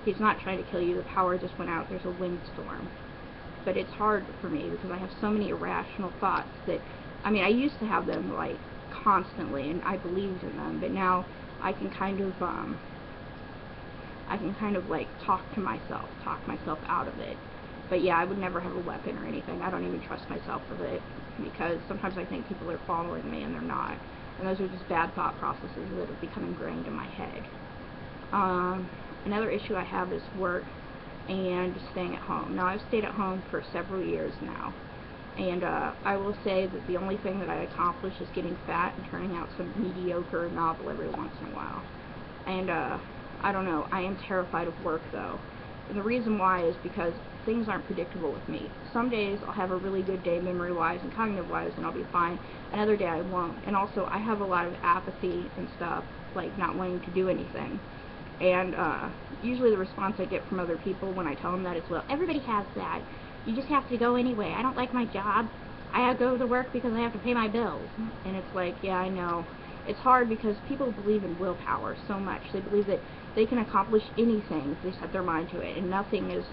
He's not trying to kill you. The power just went out. There's a windstorm. But it's hard for me because I have so many irrational thoughts that, I mean, I used to have them, like, constantly, and I believed in them, but now I can kind of, like, talk myself out of it. But yeah, I would never have a weapon or anything. I don't even trust myself with it, because sometimes I think people are following me and they're not. And those are just bad thought processes that have become ingrained in my head. Another issue I have is work and staying at home. Now, I've stayed at home for several years now, and I will say that the only thing that I accomplish is getting fat and turning out some mediocre novel every once in a while. And I don't know, I am terrified of work, though. And the reason why is because things aren't predictable with me. Some days I'll have a really good day memory-wise and cognitive-wise, and I'll be fine. Another day I won't. And also, I have a lot of apathy and stuff, like not wanting to do anything. And usually the response I get from other people when I tell them that is, well, everybody has that. You just have to go anyway. I don't like my job. I have to go to work because I have to pay my bills. And it's like, yeah, I know. It's hard because people believe in willpower so much. They believe that they can accomplish anything if they set their mind to it, and nothing is,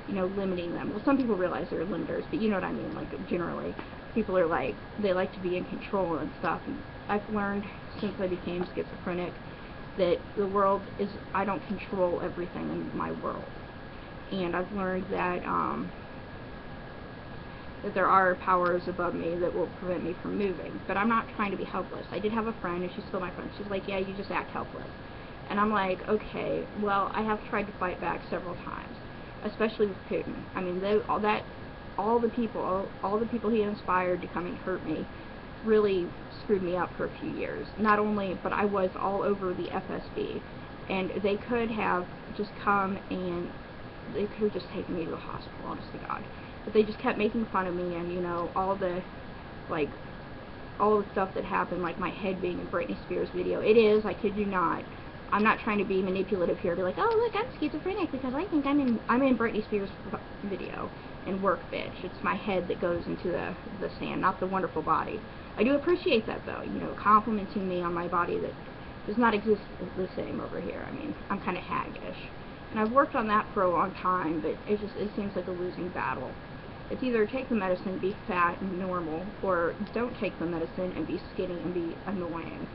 you know, limiting them. Well, some people realize they're limiters, but you know what I mean. Like, generally, people are like, they like to be in control and stuff. And I've learned since I became schizophrenic that the world is, I don't control everything in my world. And I've learned that that there are powers above me that will prevent me from moving. But I'm not trying to be helpless. I did have a friend, and she's still my friend. She's like, yeah, you just act helpless. And I'm like, okay, well, I have tried to fight back several times, especially with Putin. I mean, all the people he inspired to come and hurt me really screwed me up for a few years. Not only, but I was all over the FSB, and they could have just come and they could have just taken me to the hospital, honest to God. But they just kept making fun of me, and, you know, all the stuff that happened, like my head being in Britney Spears' video. It is, I kid you not. I'm not trying to be manipulative here, be like, oh, look, I'm schizophrenic because I think I'm in Britney Spears' video and work, bitch. It's my head that goes into the sand, not the wonderful body. I do appreciate that, though, you know, complimenting me on my body that does not exist the same over here. I mean, I'm kind of haggish. And I've worked on that for a long time, but it seems like a losing battle. It's either take the medicine, be fat and normal, or don't take the medicine and be skinny and be annoying.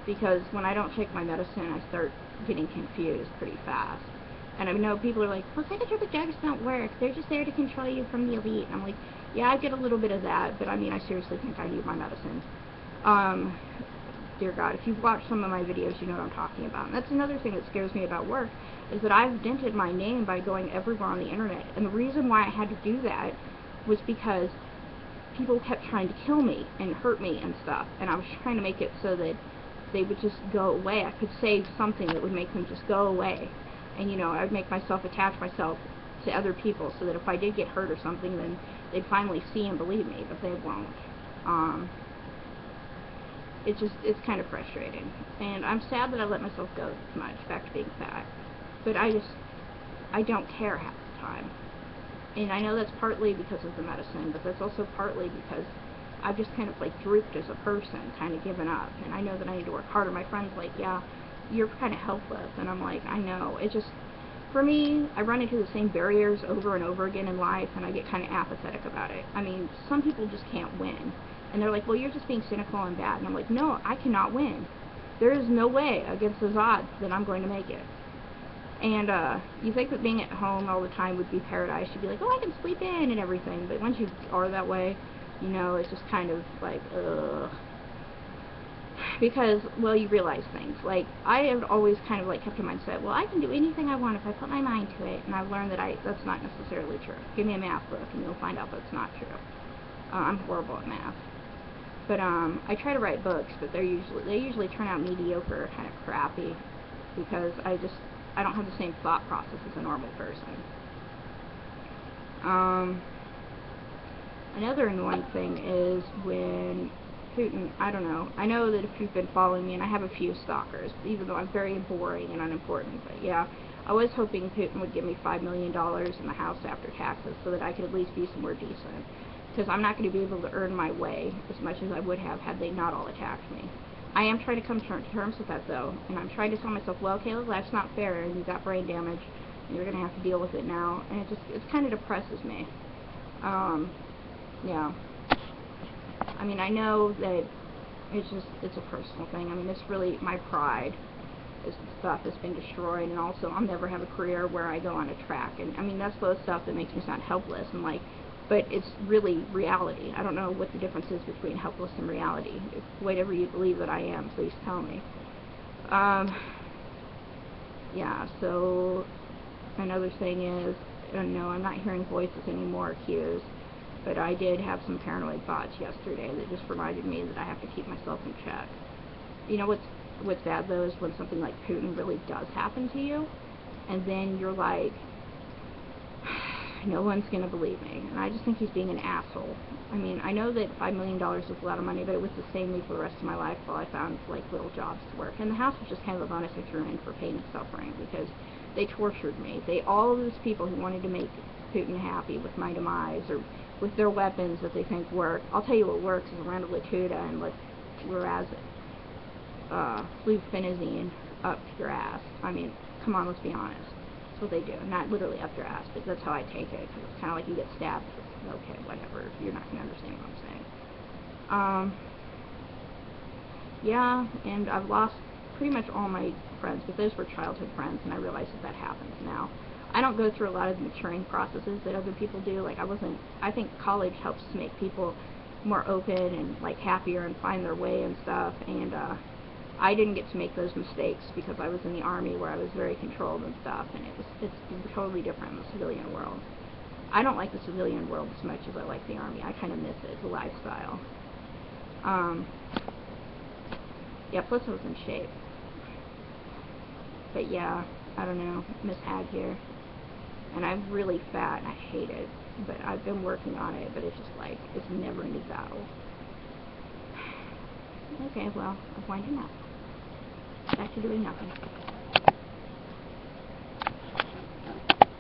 Because when I don't take my medicine, I start getting confused pretty fast. And I know people are like, well, psychotropic drugs don't work. They're just there to control you from the elite. And I'm like, yeah, I get a little bit of that, but I mean, I seriously think I need my medicine. Dear God, if you've watched some of my videos, you know what I'm talking about. And that's another thing that scares me about work, is that I've dented my name by going everywhere on the internet. And the reason why I had to do that was because people kept trying to kill me and hurt me and stuff. And I was trying to make it so that they would just go away. I could say something that would make them just go away. And, you know, I'd make myself attach myself to other people so that if I did get hurt or something, then they'd finally see and believe me, but they won't. It's kind of frustrating. And I'm sad that I let myself go this much, back to being fat. But I don't care half the time. And I know that's partly because of the medicine, but that's also partly because I've just kind of like drooped as a person, kind of given up. And I know that I need to work harder. My friend's like, yeah, you're kind of helpless. And I'm like, I know. It just, for me, I run into the same barriers over and over again in life, and I get kind of apathetic about it. I mean, some people just can't win. And they're like, well, you're just being cynical and bad. And I'm like, no, I cannot win. There is no way against those odds that I'm going to make it. And you think that being at home all the time would be paradise. You'd be like, oh, I can sleep in and everything. But once you are that way, you know, it's just kind of like, ugh. Because, well, you realize things. Like, I have always kind of like kept a mindset, well, I can do anything I want if I put my mind to it. And I've learned that that's not necessarily true. Give me a math book and you'll find out that's not true. I'm horrible at math. But I try to write books, but they usually turn out mediocre, kind of crappy, because I don't have the same thought process as a normal person. Another annoying thing is when Putin, I don't know, I know that if you've been following me, and I have a few stalkers, even though I'm very boring and unimportant, but yeah, I was hoping Putin would give me $5 million in the house after taxes so that I could at least be somewhere decent. Because I'm not going to be able to earn my way as much as I would have had they not all attacked me. I am trying to come to terms with that, though, and I'm trying to tell myself, well, Caleb, that's not fair, and you got brain damage, You're gonna have to deal with it now, and it kind of depresses me. Yeah. I mean, I know that it's a personal thing. I mean, it's really my pride is the stuff that's been destroyed, and also I'll never have a career where I go on a track, and I mean, that's the stuff that makes me sound helpless, and like, but it's really reality. I don't know what the difference is between helpless and reality. If whatever you believe that I am, please tell me. Yeah, so another thing is, no, I'm not hearing voices anymore, cues, but I did have some paranoid thoughts yesterday that just reminded me that I have to keep myself in check. You know what's bad though is when something like Putin really does happen to you, and then you're like, no one's going to believe me. And I just think he's being an asshole. I mean, I know that $5 million is a lot of money, but it would sustain me for the rest of my life while I found, like, little jobs to work. And the house was just kind of a bonus I threw in for pain and suffering, because they tortured me. All of those people who wanted to make Putin happy with my demise, or with their weapons that they think work. I'll tell you what works is Randall Lakuta and flufenazine up your ass. I mean, come on, let's be honest. That's what they do. Not literally up your ass, but that's how I take it. Cause it's kind of like you get stabbed. Okay, whatever. You're not going to understand what I'm saying. Yeah, and I've lost pretty much all my friends, but those were childhood friends, and I realize that happens now. I don't go through a lot of the maturing processes that other people do. Like, I think college helps make people more open and, like, happier and find their way and stuff, and, I didn't get to make those mistakes because I was in the Army where I was very controlled and stuff, and it's totally different in the civilian world. I don't like the civilian world as much as I like the Army. I kind of miss it. It's a lifestyle. Yeah, plus I was in shape. But yeah, I don't know, Miss Hag here. And I'm really fat and I hate it. But I've been working on it, but it's just like, it's a never-ending battle. Okay, well, I'm winding up. Back to doing nothing.